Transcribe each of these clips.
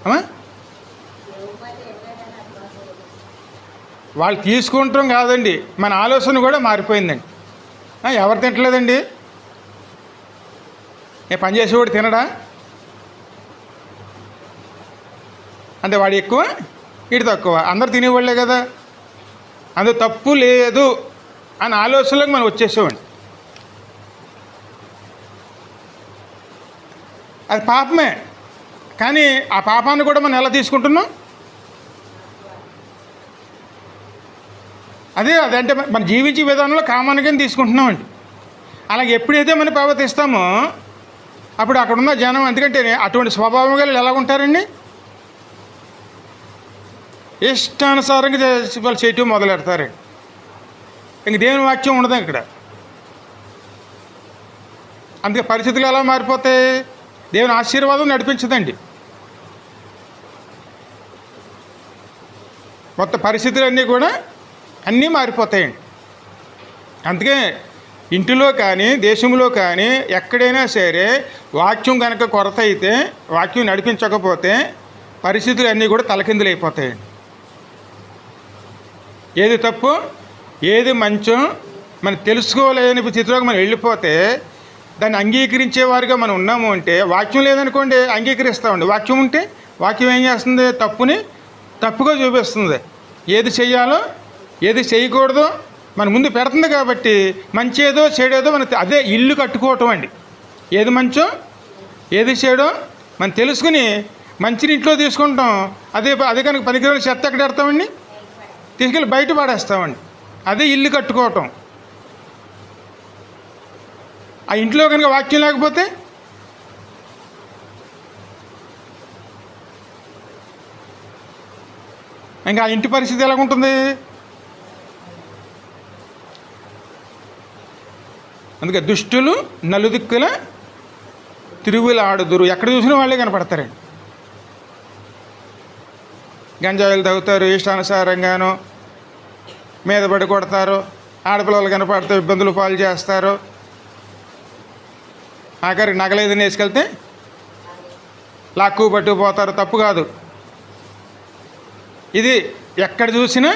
అమ్మా వాళ్ళు తీసుకుంటాం కాదండి, మన ఆలోచన కూడా మారిపోయిందండి. ఎవరు తింటలేదండి? నేను పని చేసేవాడు తినడా అంటే వాడు ఎక్కువ వీడు తక్కువ, అందరు తినేవాళ్ళే కదా. అందులో తప్పు లేదు అని ఆలోచనలోకి మనం వచ్చేసామండి. అది పాపమే, కానీ ఆ పాపాన్ని కూడా మనం ఎలా తీసుకుంటున్నాం? అదంటే మన జీవించే విధానంలో కామన్గా తీసుకుంటున్నామండి. అలాగే ఎప్పుడైతే మనం ప్రవర్తిస్తామో అప్పుడు అక్కడ ఉన్న జనం, ఎందుకంటే అటువంటి స్వభావం గల ఎలా ఉంటారండి, ఇష్టానుసారంగా వాళ్ళు చేయటం మొదలెడతారండి. ఇంక దేవుని వాక్యం ఉండదు ఇక్కడ. అందుకే పరిస్థితులు ఎలా మారిపోతాయి? దేవుని ఆశీర్వాదం నడిపించదండి. మొత్తం పరిస్థితులన్నీ కూడా అన్నీ మారిపోతాయండి. అందుకే ఇంటిలో కానీ దేశంలో కానీ ఎక్కడైనా సరే వాక్యం కనుక కొరత అయితే, వాక్యం నడిపించకపోతే పరిస్థితులు అన్నీ కూడా తలకిందులు అయిపోతాయండి. ఏది తప్పు ఏది మంచో మనం తెలుసుకోలేని స్థితిలోకి మనం వెళ్ళిపోతే దాన్ని అంగీకరించేవారుగా మనం ఉన్నాము అంటే, వాక్యం లేదనుకోండి అంగీకరిస్తామండి. వాక్యం ఉంటే వాక్యం ఏం చేస్తుంది? తప్పుని తప్పుగా చూపిస్తుంది. ఏది చెయ్యాలో ఏది చేయకూడదో మన ముందు పెడుతుంది. కాబట్టి మంచి ఏదో చెడేదో మన అదే ఇల్లు కట్టుకోవటం అండి. ఏది మంచో ఏది చెడో మనం తెలుసుకుని మంచిని ఇంట్లో తీసుకుంటాం. అదే కనుక పనికిరాని చెత్త ఎక్కడ పెడతామండి? తీసుకెళ్ళి బయట పడేస్తామండి. అదే ఇల్లు కట్టుకోవటం. ఆ ఇంట్లో కనుక వాక్యం లేకపోతే ఇంకా ఆ ఇంటి పరిస్థితి ఎలాగుంటుంది? అందుకే దుష్టులు నలుదిక్కుల తిరుగులాడుదురు. ఎక్కడ చూసిన వాళ్ళే కనపడతారండి. గంజాయిలు తాగుతారు, ఇష్టానుసారంగాను మీద పడి కొడతారు, ఆడపిల్లలు కనపడితే ఇబ్బందులు పాలు చేస్తారు. ఆఖరికి నగలేదని వేసుకెళ్తే లాక్కు పట్టుకుపోతారు. తప్పు కాదు. ఇది ఎక్కడ చూసినా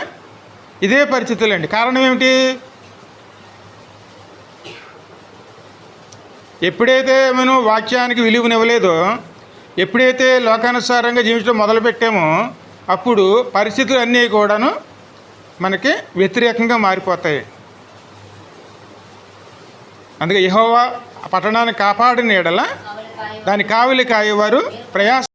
ఇదే పరిస్థితులండి. కారణం ఏమిటి? ఎప్పుడైతే మనం వాక్యానికి విలువనివ్వలేదో, ఎప్పుడైతే లోకానుసారంగా జీవించడం మొదలుపెట్టామో అప్పుడు పరిస్థితులు అన్నీ కూడాను మనకి వ్యతిరేకంగా మారిపోతాయి. అందుకే యెహోవా పట్టణాన్ని కాపాడిన యెడల దాని కావలి కాయేవారు ప్రయాస